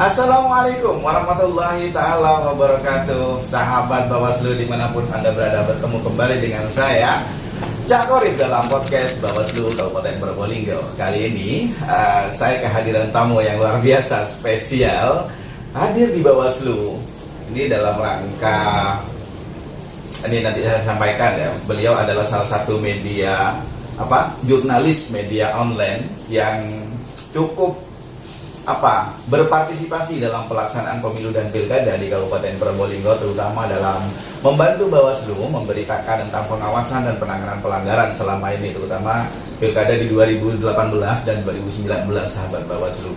Assalamualaikum warahmatullahi ta'ala wabarakatuh. Sahabat Bawaslu dimanapun Anda berada, bertemu kembali dengan saya Cak Korib dalam podcast Bawaslu Kabupaten Probolinggo. Kali ini saya kehadiran tamu yang luar biasa, spesial, hadir di Bawaslu. Ini dalam rangka, ini nanti saya sampaikan ya, beliau adalah salah satu media jurnalis media online yang cukup berpartisipasi dalam pelaksanaan pemilu dan pilkada di Kabupaten Probolinggo, terutama dalam membantu Bawaslu memberitakan tentang pengawasan dan penanganan pelanggaran selama ini, terutama pilkada di 2018 dan 2019, sahabat Bawaslu.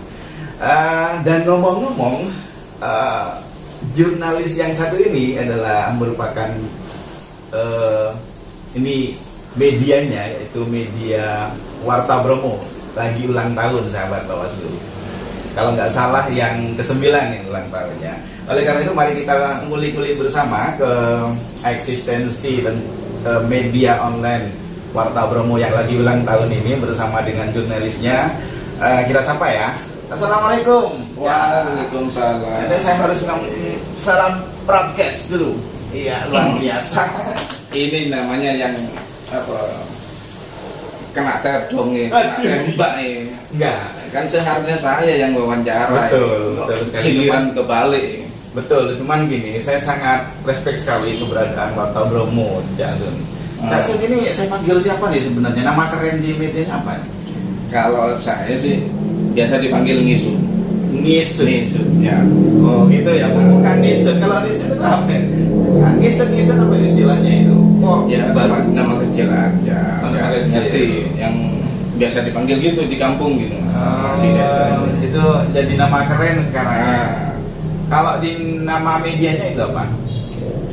Dan ngomong-ngomong, jurnalis yang satu ini adalah merupakan ini medianya, yaitu media Warta Bromo, lagi ulang tahun, sahabat Bawaslu. Kalau nggak salah yang ke-9 nih ulang tahunnya. Oleh karena itu mari kita ngulik-ngulik bersama ke eksistensi dan media online Warta Bromo yang lagi ulang tahun ini bersama dengan jurnalisnya. Kita sapa ya. Assalamualaikum. Waalaikumsalam. Nanti saya harus salam broadcast dulu. Iya, luar biasa. Ini namanya yang kena terdong nih, kena tembak nih. Enggak. Kan seharusnya saya yang wawancara. Betul sekali. Giliran kebalik. Betul, cuman gini, saya sangat respect sekali keberadaan Warta Bromo, Cak Sun. Cak Sun ini saya panggil siapa nih sebenarnya? Nama keren di medianya apa nih? Kalau saya sih biasa dipanggil Ngisun. Ngisun. Ya. Oh gitu ya, bukan Nisun. Kalau Nisun itu apa? Ngisun apa istilahnya itu? Oh Ya, nama kecil aja. Nama kecil. Ngerti, yang biasa dipanggil gitu di kampung gitu. Di desa. Itu jadi nama keren sekarang. Nah, Kalau di nama medianya itu apa?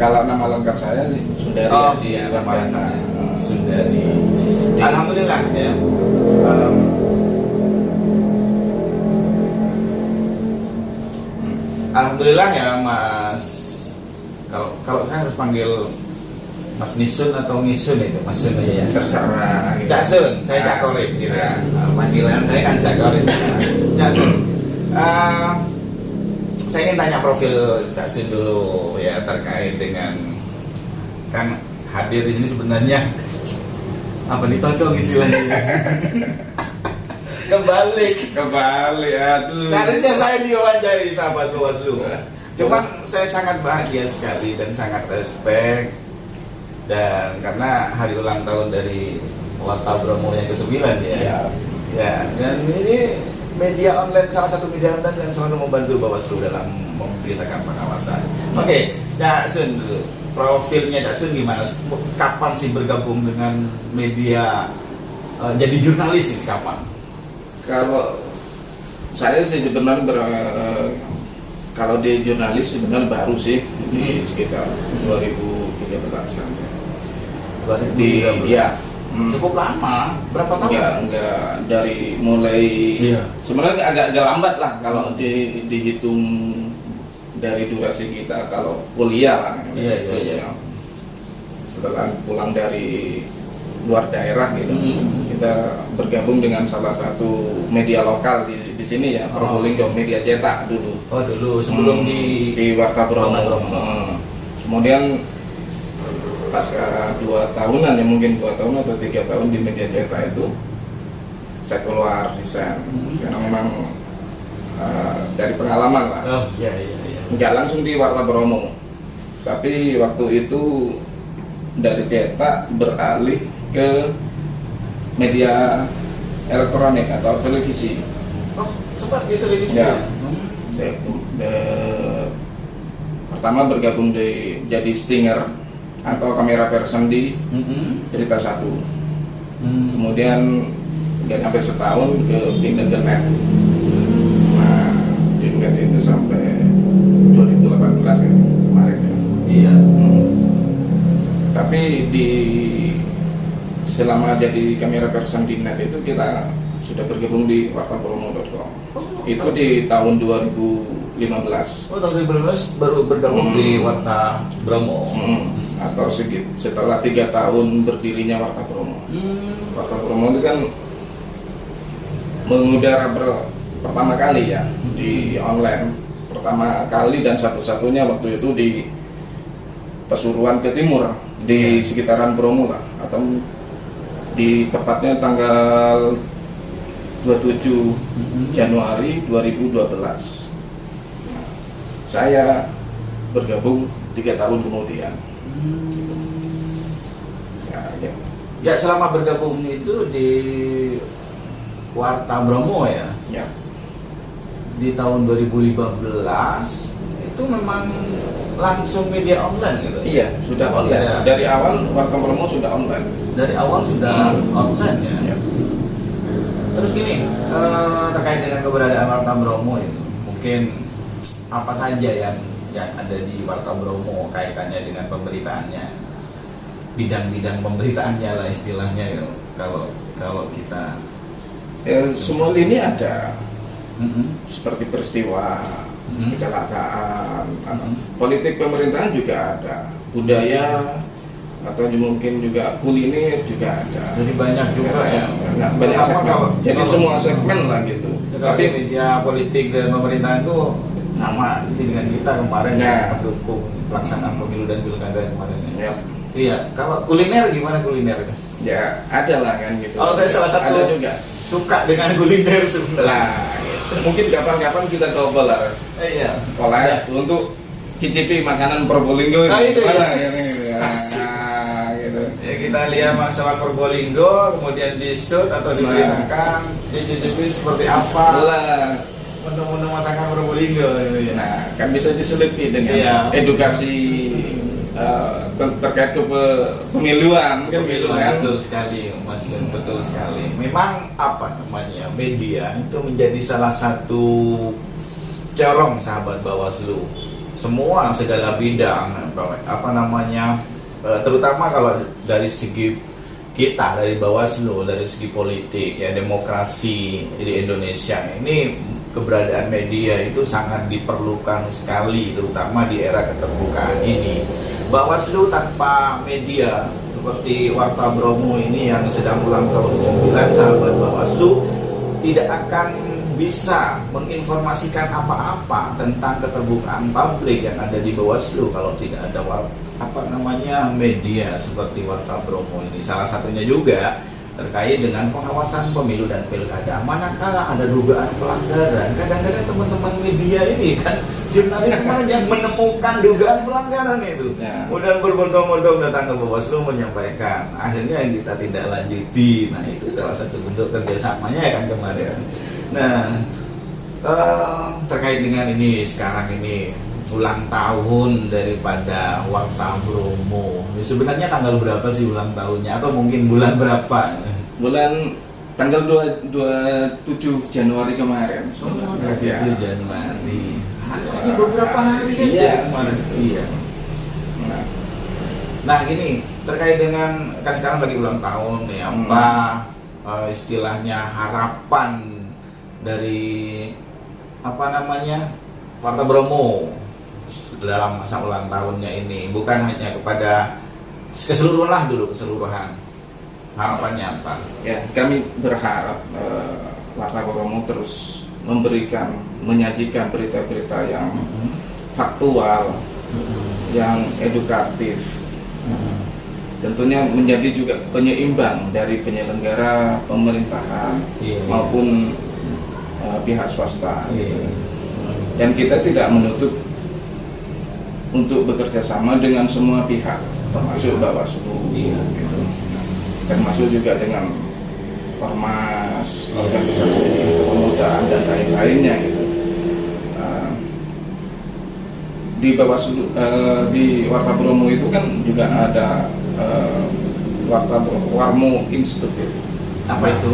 kalau nama lengkap saya sih Sundari. Iya, nama Wardana. Sundari. Alhamdulillah ya. Alhamdulillah ya Mas. Kalau saya harus panggil Mas Nisun atau Ngisun itu, Mas Sun aja ya. Terserah. Gitu. Cak Sun, saya Cak Korib gitu ya. Panggilan saya kan Cak Korib. Cak Sun. Saya ingin tanya profil Cak Sun dulu ya, terkait dengan kan hadir di sini sebenarnya apa nih, todong istilahnya. Kebalik, aduh. Seharusnya saya diwawancari sahabat Bawaslu. Cuman saya sangat bahagia sekali dan sangat respect, dan karena hari ulang tahun dari Warta Bromo yang ke-9 ya. Ya, dan ini media online, salah satu media online yang selalu membantu Bawaslu dalam memberitakan pengawasan. Oke, Cak Sun dulu. Profilnya Cak Sun gimana? Kapan sih bergabung dengan media, jadi jurnalis ini kapan? Kalau saya sih sebenarnya kalau di jurnalis sebenarnya baru sih di sekitar 2013 saja. Ya. Cukup lama, berapa tahun? Enggak dari mulai. Iya. Sebenarnya agak lambat lah kalau dihitung dari durasi kita kalau kuliah lah. Iya. Setelah pulang dari luar daerah gitu, kita bergabung dengan salah satu media lokal di sini ya, Probolinggo, media cetak dulu. Oh dulu, sebelum di Warta Bromo. Kemudian pas 2 tahunan ya, mungkin 2 tahun atau 3 tahun di media cetak itu saya keluar resign. Karena memang dari pengalaman lah. Oh iya. Nggak langsung di Warta Bromo, tapi waktu itu dari cetak beralih ke media elektronik atau televisi. Oh, sempat di televisi Ya. Saya pertama bergabung jadi stinger atau kamera person di Berita Satu. Kemudian nggak sampai setahun ke Net. Nah, Net itu sampai 2018 kan kemarin ya. Iya. Tapi selama jadi kamera person di Net itu kita sudah bergabung di wartabromo.com. Itu di tahun 2015. Oh, tahun 2015 baru bergabung di Warta Bromo. Atau setelah 3 tahun berdirinya Warta Bromo. Warta Bromo itu kan mengudara pertama kali ya di online pertama kali dan satu-satunya waktu itu di Pasuruan ke timur, di sekitaran Bromo lah, atau di tepatnya tanggal 27 Januari 2012. Saya bergabung 3 tahun kemudian. Ya. Ya, selama bergabung itu di Warta Bromo ya. Ya. Di tahun 2015 itu memang langsung media online gitu. Iya, sudah online. Ya. Dari awal Warta Bromo sudah online. Dari awal sudah online ya. Ya. Terus gini, terkait dengan keberadaan Warta Bromo itu, mungkin apa saja yang ada di Warta Bromo kaitannya dengan pemberitaannya, bidang-bidang pemberitaannya lah istilahnya ya. Kalau kita Semua lini ada. Seperti peristiwa, kecelakaan, politik pemerintahan juga ada, budaya atau mungkin juga kuliner juga ada. jadi banyak juga ya. Banyak Apa segmen. Jadi kalau- semua segmen lah gitu. Tapi media politik dan pemerintahan itu sama jadi dengan kita kemarin Ya. mendukung pelaksanaan pemilu dan pilkada kemarin. Ya, Iya, kalau kuliner gimana kuliner? ya ada lah kan gitu. Kalau saya salah satu ada juga. suka dengan kuliner sebenarnya. Lah, gitu. Mungkin kapan-kapan kita coba lah Iya. collab untuk cicipi makanan Probolinggo Nah, itu ya. Mana, gitu. Gitu. Ya, kita lihat masalah Probolinggo, kemudian di-shoot atau diberitakan, dicicipi seperti apa Lah, menu-menu masakan Probolinggo gitu ya. nah kan bisa diselipi dengan Siap. edukasi terkait pemiluan kan gitu kan. Betul sekali, Mas. Betul sekali. Memang apa namanya media itu menjadi salah satu corong sahabat Bawaslu. Semua segala bidang apa namanya, terutama kalau dari segi kita dari Bawaslu, dari segi politik ya, demokrasi di Indonesia ini, keberadaan media itu sangat diperlukan sekali, terutama di era keterbukaan ini. Bawaslu tanpa media seperti Warta Bromo ini yang sedang ulang tahun 9, sahabat Bawaslu tidak akan bisa menginformasikan apa-apa tentang keterbukaan publik yang ada di Bawaslu kalau tidak ada media seperti Warta Bromo ini. Salah satunya juga terkait dengan pengawasan pemilu dan pilkada. Manakala ada dugaan pelanggaran, kadang-kadang teman-teman media ini kan, jurnalis kemarin yang menemukan dugaan pelanggaran itu, Ya. kemudian berbondong-bondong datang ke Bawaslu menyampaikan. Akhirnya yang kita tindak lanjuti. Nah, itu salah satu bentuk kerjasamanya kan kemarin. Nah, terkait dengan ini sekarang ini ulang tahun daripada Warta Bromo. Sebenarnya tanggal berapa sih ulang tahunnya, atau mungkin bulan berapa? Bulan tanggal 27 Januari kemarin. Oh, Ya. 7 Januari. Hanya beberapa hari kan Iya. kemarin. Iya. Nah, Nah, gini, terkait dengan kan sekarang lagi ulang tahun ya, apa istilahnya harapan dari apa namanya Warta Bromo dalam masa ulang tahunnya ini, bukan hanya kepada keseluruhan, harapannya apa? ya kami berharap Warta Bromo terus menyajikan berita-berita yang faktual, yang edukatif, tentunya menjadi juga penyeimbang dari penyelenggara pemerintahan maupun pihak swasta. Dan kita tidak menutup untuk bekerja sama dengan semua pihak, termasuk Bawaslu, gitu. Termasuk juga dengan ormas, organisasi kepemudaan dan lain-lainnya gitu. Di Bawaslu, di Warta Bromo itu kan juga ada Warmo Institute. Apa itu?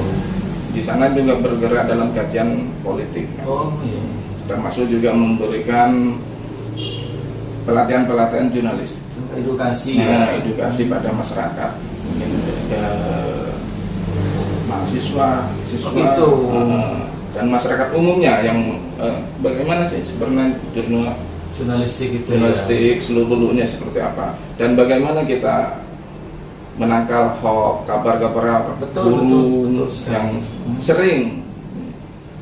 Di sana juga bergerak dalam kajian politik. Oh iya. Termasuk juga memberikan pelatihan jurnalistik, Edukasi edukasi pada masyarakat, mungkin mahasiswa, siswa, Begitu. dan masyarakat umumnya yang bagaimana sih sebenarnya jurnalistik itu jurnalistik seluruhnya seperti apa, dan bagaimana kita menangkal hoax, kabar-kabar Betul, burung betul sekali. yang sering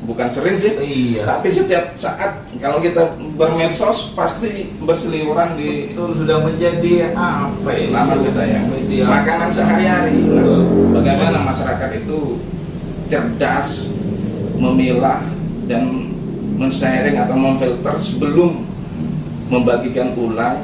bukan sering sih, Iya. tapi setiap saat kalau kita bermedsos pasti berseliweran di Betul, sudah menjadi apa ya? laman kita ya, Media. makanan sehari-hari. Nah, bagaimana masyarakat itu cerdas memilah dan men-sharing atau memfilter sebelum membagikan ulang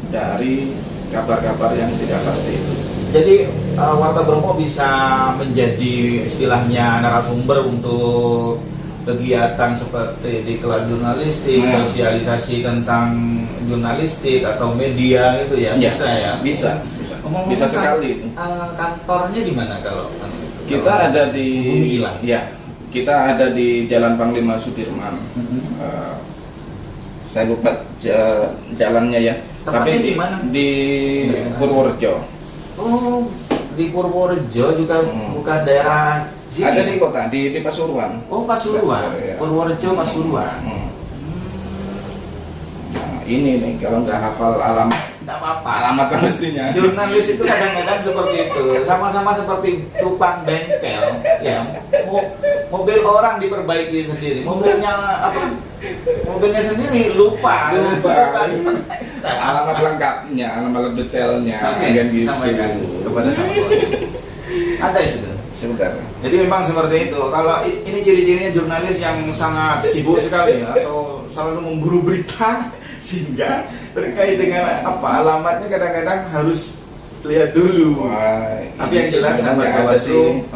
dari kabar-kabar yang tidak pasti itu. Jadi Warta Bromo bisa menjadi istilahnya narasumber untuk kegiatan seperti diklat jurnalistik, sosialisasi tentang jurnalistik atau media gitu ya, bisa ya? Bisa Ngomong-ngomong bisa sekali. Kantornya di mana kalau? Kita ada di Bumi lah. ya, kita ada di Jalan Panglima Sudirman. Saya lupa jalannya ya. Tempatnya Tapi di mana? Di Purworejo. Oh, di Purworejo juga bukan daerah sini. Ada di kota, di Pasuruan. Oh, Pasuruan. Ya. Purworejo, Pasuruan. Nah, ini nih kalau nggak hafal alamat Tidak apa-apa. alamat pastinya. Jurnalis itu kadang-kadang seperti itu, sama-sama seperti tukang bengkel, ya. Mobil orang diperbaiki sendiri, mobilnya sendiri lupa. Alamat lengkapnya, alamat detailnya, Oke, kan gitu. sampaikan kepada sama ada itu. Sebentar. Jadi memang seperti itu. Kalau ini ciri-cirinya jurnalis yang sangat sibuk sekali ya, atau selalu memburu berita sehingga terkait dengan alamatnya kadang-kadang harus lihat dulu. Wah, Tapi yang jelas sahabat ada Bawaslu,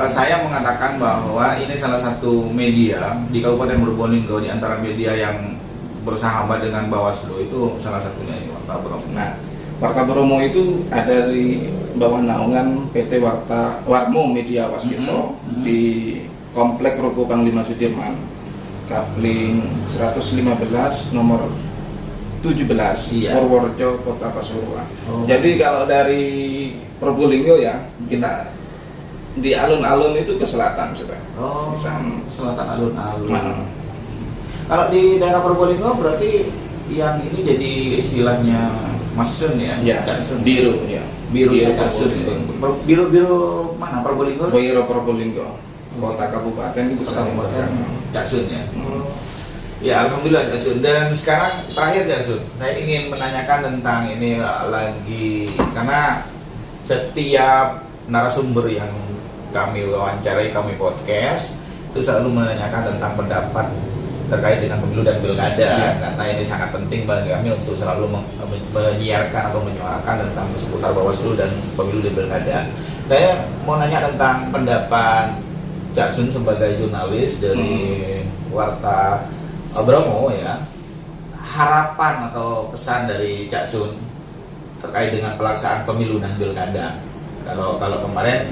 saya mengatakan bahwa ini salah satu media di Kabupaten Probolinggo, di antara media yang bersahabat dengan Bawaslu itu salah satunya ini Warta Bromo. Nah, Warta Bromo itu ada di bawah naungan PT Warmo Media Waskito di Komplek Ruko Panglima Sudirman, Kapling 115 nomor 17, Iya. Purworejo, Kota Pasuruan. Oh. Jadi kalau dari Probolinggo ya, kita di alun-alun itu ke selatan sudah. Oh, Misalnya. selatan alun-alun. Nah. Kalau di daerah Probolinggo berarti yang ini jadi istilahnya Masun ya? Ya, Caksun. biru ya. Biru Biru Caksun. Probolinggo. Biru mana Probolinggo? Boiro Probolinggo, kota kabupaten itu saling Kabupaten berkenaan. Caksun ya. Hmm. Ya alhamdulillah Caksun. Dan sekarang terakhir Caksun, saya ingin menanyakan tentang ini lagi karena setiap narasumber yang kami wawancarai, kami podcast itu selalu menanyakan tentang pendapat terkait dengan pemilu dan pilkada Ya. karena ini sangat penting bagi kami untuk selalu menyiarkan atau menyuarakan tentang seputar Bawaslu dan pemilu dan pilkada. Saya mau nanya tentang pendapat Cak Sun sebagai jurnalis dari Warta Bromo ya. Harapan atau pesan dari Cak Sun terkait dengan pelaksanaan pemilu dan pilkada. Kalau kemarin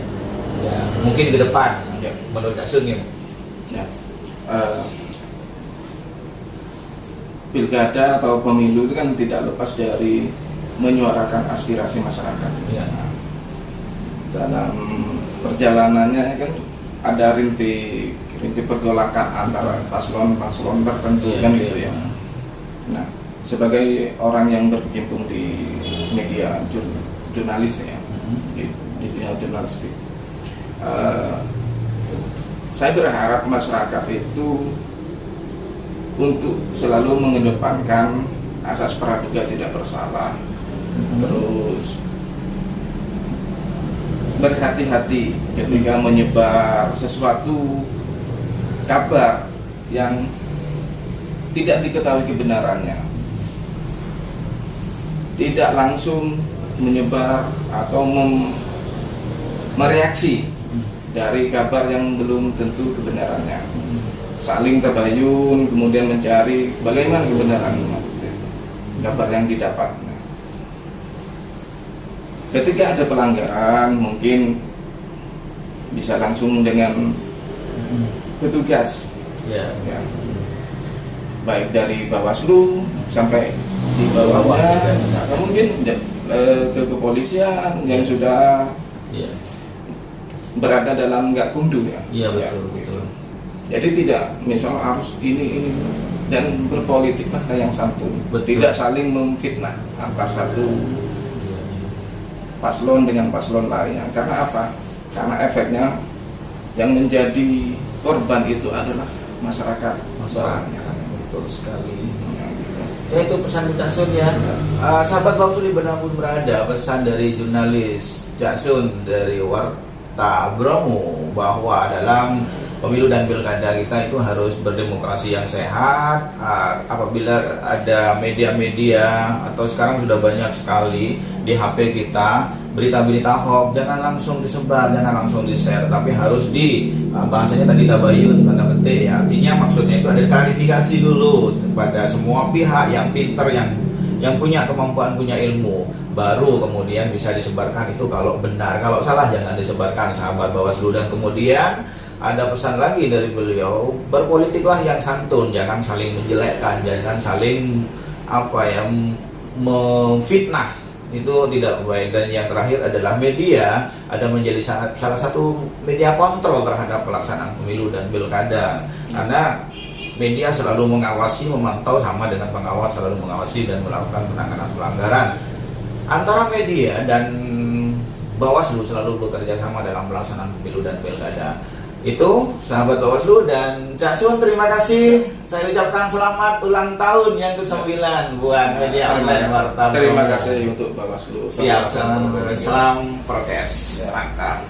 ya mungkin ke depan Ya. menurut Cak Sun ya. Ya. Pilkada atau pemilu itu kan tidak lepas dari menyuarakan aspirasi masyarakat. Iya. Dalam perjalanannya kan ada rintik pergolakan antara paslon tertentu kan gitu ya. Nah, sebagai orang yang berkecimpung di media jurnalis ya, di dunia jurnalistik, saya berharap masyarakat itu untuk selalu mengedepankan asas praduga tidak bersalah, terus berhati-hati ketika menyebar sesuatu kabar yang tidak diketahui kebenarannya, tidak langsung menyebar atau mereaksi dari kabar yang belum tentu kebenarannya, saling tabayun kemudian mencari bagaimana kebenaran kabar yang didapat. Ketika ada pelanggaran mungkin bisa langsung dengan petugas Ya. ya, baik dari Bawaslu sampai di bawahnya atau mungkin ke kepolisian yang sudah Iya. berada dalam nggak kunduh ya. Iya Ya, betul gitu. betul. Jadi tidak misal harus ini dan berpolitik maka yang santun, Betul. tidak saling memfitnah antar satu Iya. paslon dengan paslon lainnya. Karena apa? Karena efeknya yang menjadi korban itu adalah masyarakat. Betul sekali. Ya, gitu. Ya itu pesan Cak Sun ya. Sahabat Bawaslu dimanapun berada, pesan dari jurnalis Cak Sun dari Warta Bromo bahwa dalam pemilu dan pilkada kita itu harus berdemokrasi yang sehat. Apabila ada media-media atau sekarang sudah banyak sekali di HP kita berita-berita hoax, jangan langsung disebar, jangan langsung di-share, tapi harus bahasanya tadi tabayun, tanda petik ya. Artinya maksudnya itu ada klarifikasi dulu kepada semua pihak yang pinter, yang punya kemampuan, punya ilmu, baru kemudian bisa disebarkan itu kalau benar. Kalau salah jangan disebarkan, sahabat Bawaslu. Dan kemudian ada pesan lagi dari beliau, berpolitiklah yang santun, jangan saling menjelekkan, jangan saling memfitnah, itu tidak baik. Dan yang terakhir adalah media ada menjadi salah satu media kontrol terhadap pelaksanaan pemilu dan pilkada, karena media selalu mengawasi, memantau, sama dengan pengawas selalu mengawasi dan melakukan penanganan pelanggaran. Antara media dan Bawaslu selalu bekerja sama dalam pelaksanaan pemilu dan pilkada. Itu sahabat Bawaslu dan Cak Sun, terima kasih. Saya ucapkan selamat ulang tahun yang ke-9 buat media online Warta Bromo. Terima kasih untuk Bawaslu. Siap, salam prokes. Mantap.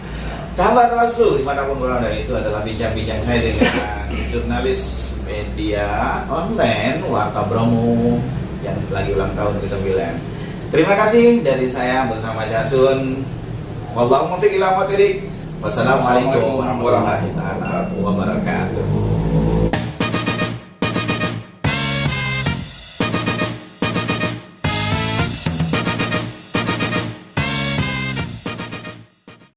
Sahabat Bawaslu dimanapun berada, itu adalah bincang-bincang saya dengan jurnalis media online Warta Bromo yang lagi ulang tahun ke-9. Terima kasih dari saya bersama Cak Sun. Wallahumma fiq ila muwaffiq. Wassalamualaikum warahmatullahi wabarakatuh.